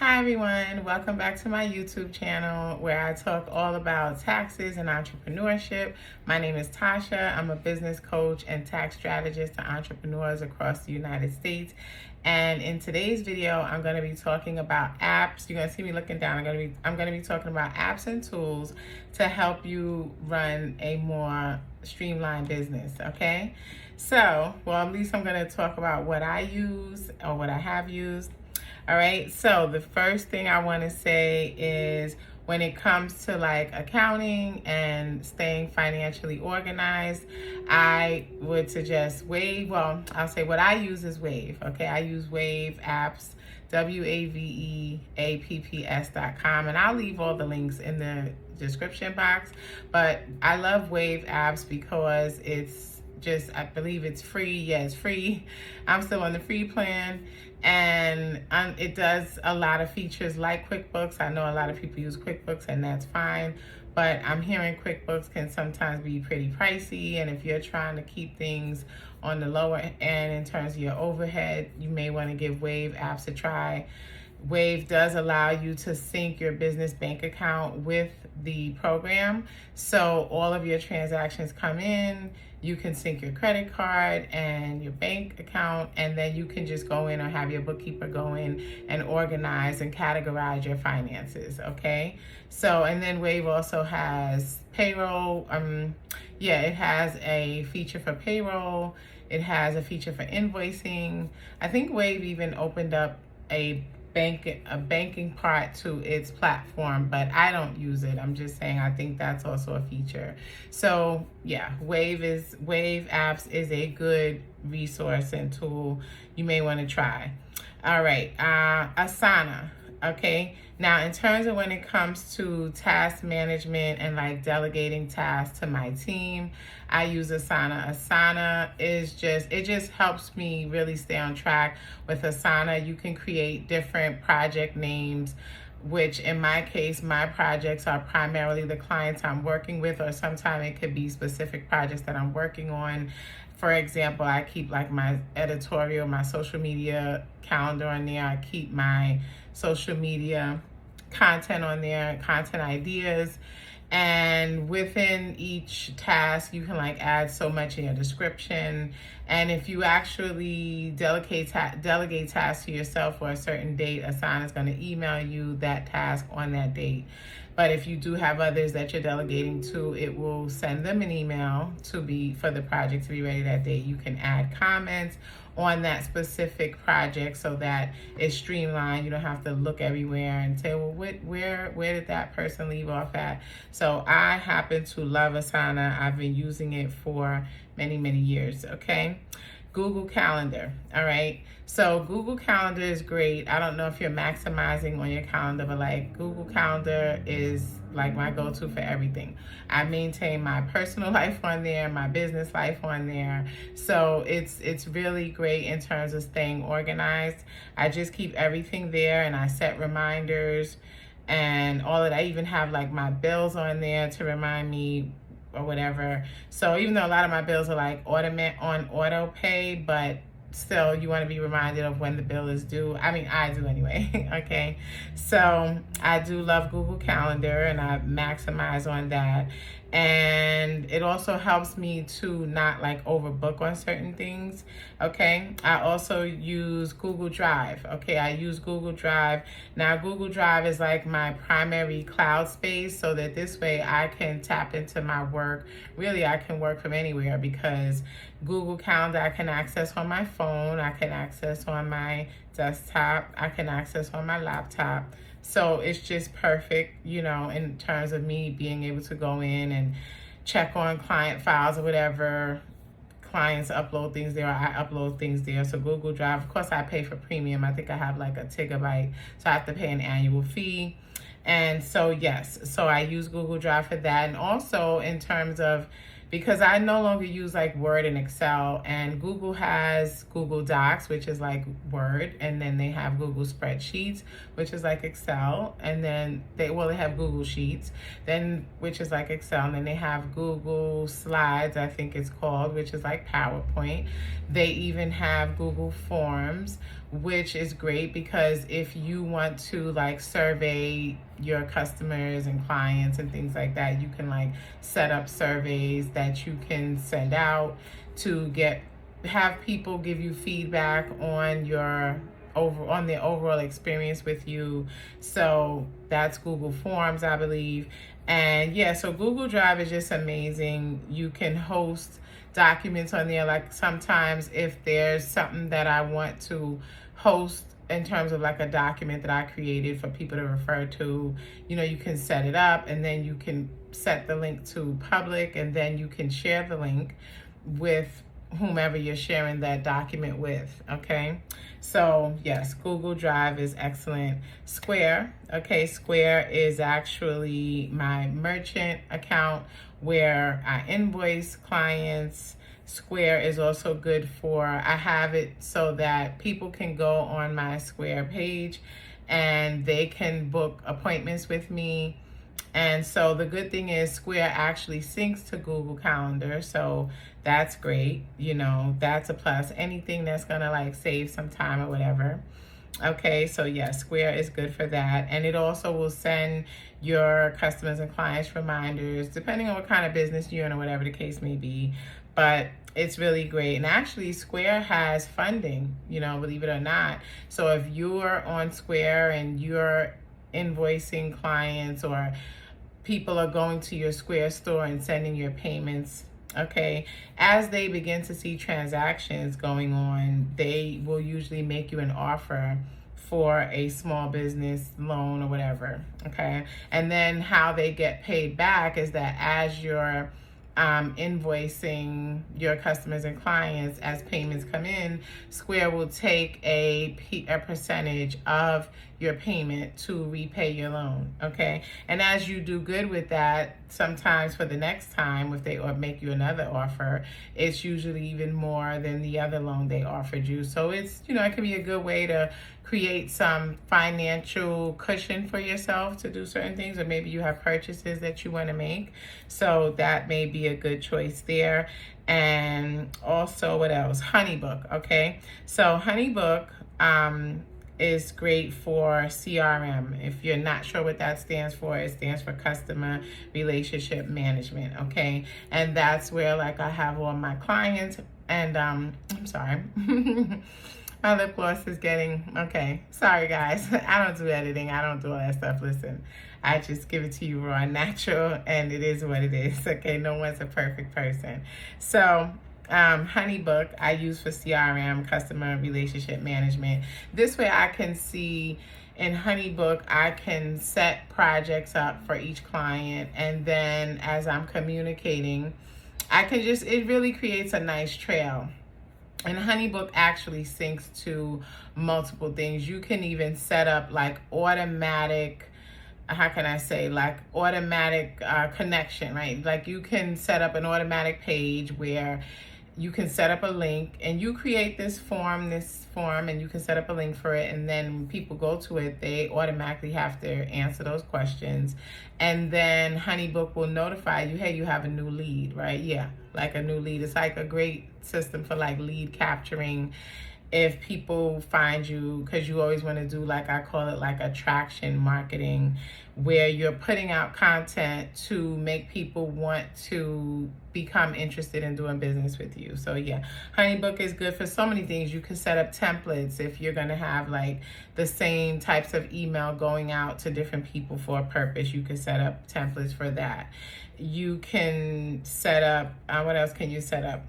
Hi everyone, welcome back to my YouTube channel where I talk all about taxes and entrepreneurship. My name is Tasha. I'm a business coach and tax strategist to entrepreneurs across the United States. And in today's video, I'm going to be talking about apps. You're going to see me looking down. I'm going to be talking about apps and tools to help you run a more streamlined business, okay? So, well, at least I'm going to talk about what I use or what I have used. All right, so the first thing I want to say is when it comes to like accounting and staying financially organized, I would suggest Wave. Well, I'll say what I use is Wave. Okay, I use Wave apps, WAVEAPPS.com, and I'll leave all the links in the description box. But I love Wave apps because it's just, I believe it's free. Yeah, it's free. I'm still on the free plan. And it does a lot of features like QuickBooks. I know a lot of people use QuickBooks and that's fine, but I'm hearing QuickBooks can sometimes be pretty pricey. And if you're trying to keep things on the lower end in terms of your overhead, you may want to give Wave apps a try. Wave does allow you to sync your business bank account with the program. So all of your transactions come in, you can sync your credit card and your bank account, and then you can just go in or have your bookkeeper go in and organize and categorize your finances, okay? So, and then Wave also has payroll. It has a feature for payroll. It has a feature for invoicing. I think Wave even opened up a banking part to its platform, but I don't use it. I'm just saying I think that's also a feature. So yeah, Wave apps is a good resource and tool you may want to try. All right, Asana. Okay, now in terms of when it comes to task management and like delegating tasks to my team, I use Asana. Asana is it just helps me really stay on track. With Asana, you can create different project names, which in my case, my projects are primarily the clients I'm working with, or sometimes it could be specific projects that I'm working on. For example, I keep like my editorial, my social media calendar on there. I keep my social media content on there, content ideas. And within each task, you can like add so much in your description. And if you actually delegate tasks to yourself for a certain date, Asana is going to email you that task on that date. But if you do have others that you're delegating to, it will send them an email for the project to be ready that day. You can add comments on that specific project so that it's streamlined. You don't have to look everywhere and say, well, where did that person leave off at? So I happen to love Asana. I've been using it for many, many years, okay? Google Calendar, all right? So Google Calendar is great. I don't know if you're maximizing on your calendar, but like Google Calendar is like my go-to for everything. I maintain my personal life on there, my business life on there. So it's really great in terms of staying organized. I just keep everything there and I set reminders and all of that. I even have like my bills on there to remind me or whatever. So even though a lot of my bills are like on auto pay, but still you want to be reminded of when the bill is due. I mean, I do anyway. Okay, so I do love Google Calendar and I maximize on that. And it also helps me to not like overbook on certain things. Okay, I also use Google Drive. Okay, I use Google Drive. Now Google Drive is like my primary cloud space, so that this way I can tap into my work. Really, I can work from anywhere because Google Calendar I can access on my phone, I can access on my desktop, I can access on my laptop. So it's just perfect, you know, in terms of me being able to go in and check on client files or whatever. Clients upload things there, or I upload things there. So Google Drive, of course I pay for premium. I think I have like a gigabyte, so I have to pay an annual fee. And so yes, so I use Google Drive for that. And also in terms of, because I no longer use like Word and Excel, and Google has Google Docs, which is like Word, and then they have Google Spreadsheets, which is like Excel, and then they have Google Sheets, then which is like Excel, and then they have Google Slides, I think it's called, which is like PowerPoint. They even have Google Forms, which is great because if you want to like survey your customers and clients and things like that, you can like set up surveys that you can send out to have people give you feedback on their overall experience with you. So that's Google Forms, I believe. And yeah, so Google Drive is just amazing. You can host documents on there. Like sometimes if there's something that I want to host in terms of like a document that I created for people to refer to, you know, you can set it up and then you can set the link to public, and then you can share the link with whomever you're sharing that document with. Okay, so yes, Google Drive is excellent. Square, okay, Square is actually my merchant account where I invoice clients. Square is also good for, I have it so that people can go on my Square page and they can book appointments with me. And so the good thing is Square actually syncs to Google Calendar, so that's great. You know, that's a plus. Anything that's gonna like save some time or whatever. Okay, so yeah, Square is good for that. And it also will send your customers and clients reminders, depending on what kind of business you're in or whatever the case may be. But it's really great. And actually, Square has funding, you know, believe it or not. So if you're on Square and you're invoicing clients, or people are going to your Square store and sending your payments, okay, as they begin to see transactions going on, they will usually make you an offer for a small business loan or whatever, okay? And then how they get paid back is that as you're invoicing your customers and clients, as payments come in, Square will take a percentage of your payment to repay your loan, okay? And as you do good with that, sometimes for the next time, if they make you another offer, it's usually even more than the other loan they offered you. So it's, you know, it can be a good way to create some financial cushion for yourself to do certain things, or maybe you have purchases that you want to make. So that may be a good choice there. And also, what else? Honeybook, okay? So Honeybook is great for CRM. If you're not sure what that stands for, it stands for Customer Relationship Management, okay? And that's where like I have all my clients, and I'm sorry. My lip gloss is getting, okay. Sorry guys, I don't do editing. I don't do all that stuff. Listen, I just give it to you raw and natural, and it is what it is, okay? No one's a perfect person. So Honeybook I use for CRM, Customer Relationship Management. This way I can see in Honeybook, I can set projects up for each client, and then as I'm communicating, I can just, it really creates a nice trail. And Honeybook actually syncs to multiple things. You can even set up like automatic, how can I say, like automatic connection, right? Like you can set up an automatic page where you can set up a link and you create this form, and you can set up a link for it. And then when people go to it, they automatically have to answer those questions. And then Honeybook will notify you, hey, you have a new lead, right? Yeah, like a new lead. It's like a great system for like lead capturing. If people find you, because you always want to do, like I call it like attraction marketing, where you're putting out content to make people want to become interested in doing business with you. So yeah, Honeybook is good for so many things. You can set up templates if you're going to have like the same types of email going out to different people for a purpose. You can set up templates for that. You can set up, what else can you set up?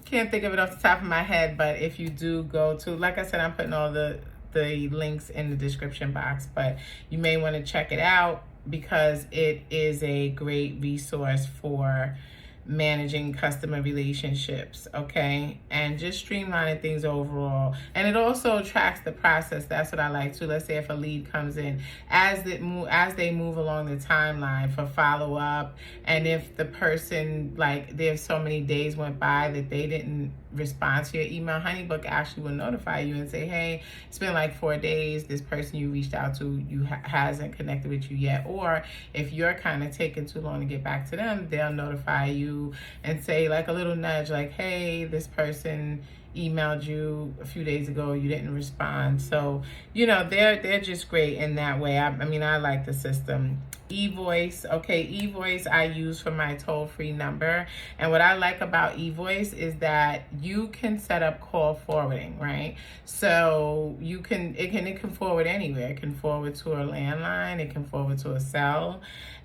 Can't think of it off the top of my head, but if you do go to, like I said, I'm putting all the links in the description box, but you may want to check it out because it is a great resource for managing customer relationships, okay, and just streamlining things overall. And it also tracks the process. That's what I like too. Let's say if a lead comes in, as they move along the timeline for follow-up, and if the person, like there's so many days went by that they didn't respond to your email, Honeybook actually will notify you and say, hey, it's been like 4 days, this person you reached out to hasn't connected with you yet. Or if you're kind of taking too long to get back to them, they'll notify you and say like a little nudge, like, hey, this person emailed you a few days ago, you didn't respond. So, you know, they're just great in that way. I mean, I like the system. Evoice, okay, Evoice I use for my toll-free number. And what I like about Evoice is that you can set up call forwarding, right? So you can, it can forward anywhere. It can forward to a landline, it can forward to a cell.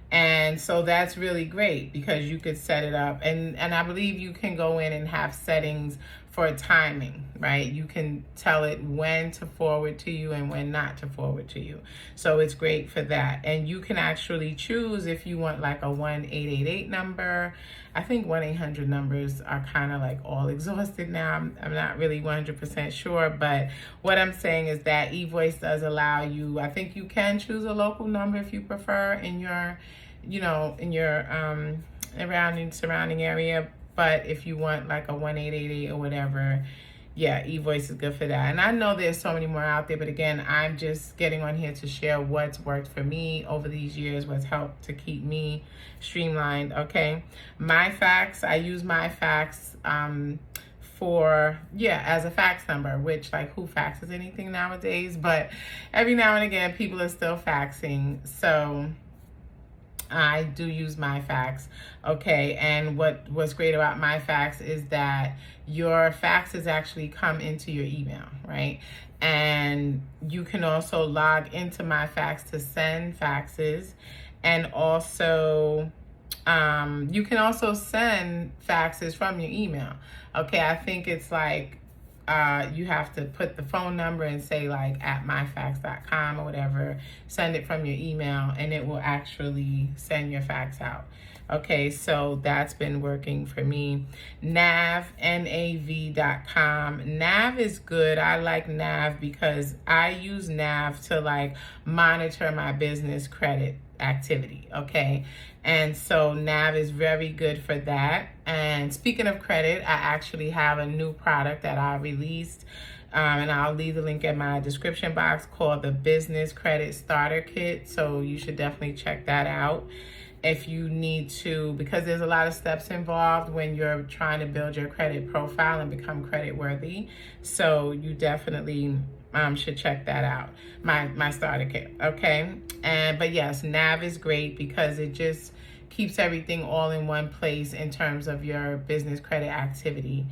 And so that's really great because you could set it up, and I believe you can go in and have settings for timing, right? You can tell it when to forward to you and when not to forward to you. So it's great for that. And you can actually choose if you want like a 1-888 number. I think 1-800 numbers are kind of like all exhausted now. I'm not really 100% sure, but what I'm saying is that Evoice does allow you, I think you can choose a local number if you prefer in your, you know, in your surrounding area. But if you want like a 1-888 or whatever, yeah, Evoice is good for that. And I know there's so many more out there, but again, I'm just getting on here to share what's worked for me over these years, what's helped to keep me streamlined, okay? MyFax, I use MyFax for, yeah, as a fax number, which like who faxes anything nowadays? But every now and again, people are still faxing. So I do use MyFax, okay? And what's great about MyFax is that your faxes actually come into your email, right? And you can also log into MyFax to send faxes, and also you can also send faxes from your email, okay? I think it's like you have to put the phone number and say like at myfax.com or whatever, send it from your email, and it will actually send your fax out. Okay, so that's been working for me. Nav.com. Nav is good. I like Nav because I use Nav to like monitor my business credit activity, okay? And so Nav is very good for that. And speaking of credit, I actually have a new product that I released, and I'll leave the link in my description box, called the Business Credit Starter Kit. So you should definitely check that out if you need to, because there's a lot of steps involved when you're trying to build your credit profile and become credit worthy. So you definitely should check that out, my starter kit, okay? But yes, Nav is great because it just keeps everything all in one place in terms of your business credit activity.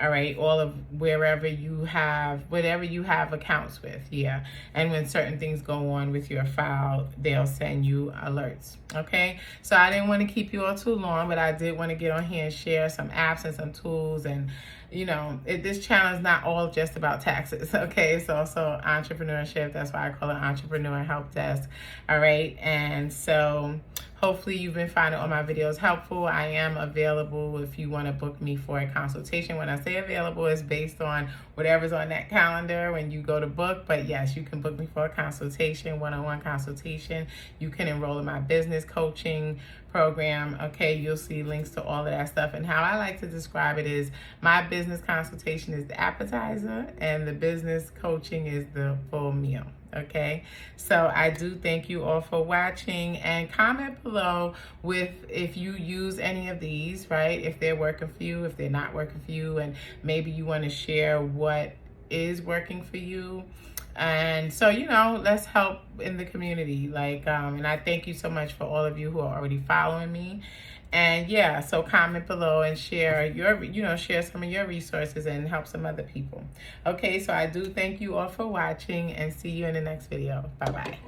All right, all of whatever you have accounts with, yeah. And when certain things go on with your file, they'll send you alerts, okay? So I didn't want to keep you all too long, but I did want to get on here and share some apps and some tools. And you know, this channel is not all just about taxes, okay? It's also entrepreneurship. That's why I call it Entrepreneur Help Desk, all right? And so hopefully you've been finding all my videos helpful. I am available if you want to book me for a consultation. When I say available, it's based on whatever's on that calendar when you go to book. But yes, you can book me for a consultation, one-on-one consultation. You can enroll in my business coaching program, okay? You'll see links to all of that stuff. And how I like to describe it is my business consultation is the appetizer and the business coaching is the full meal. Okay, so I do thank you all for watching, and comment below with if you use any of these, right? If they're working for you, if they're not working for you, and maybe you want to share what is working for you. And so, you know, let's help in the community. Like, and I thank you so much for all of you who are already following me. And yeah, so comment below and share your, share some of your resources and help some other people. Okay, so I do thank you all for watching, and see you in the next video. Bye-bye.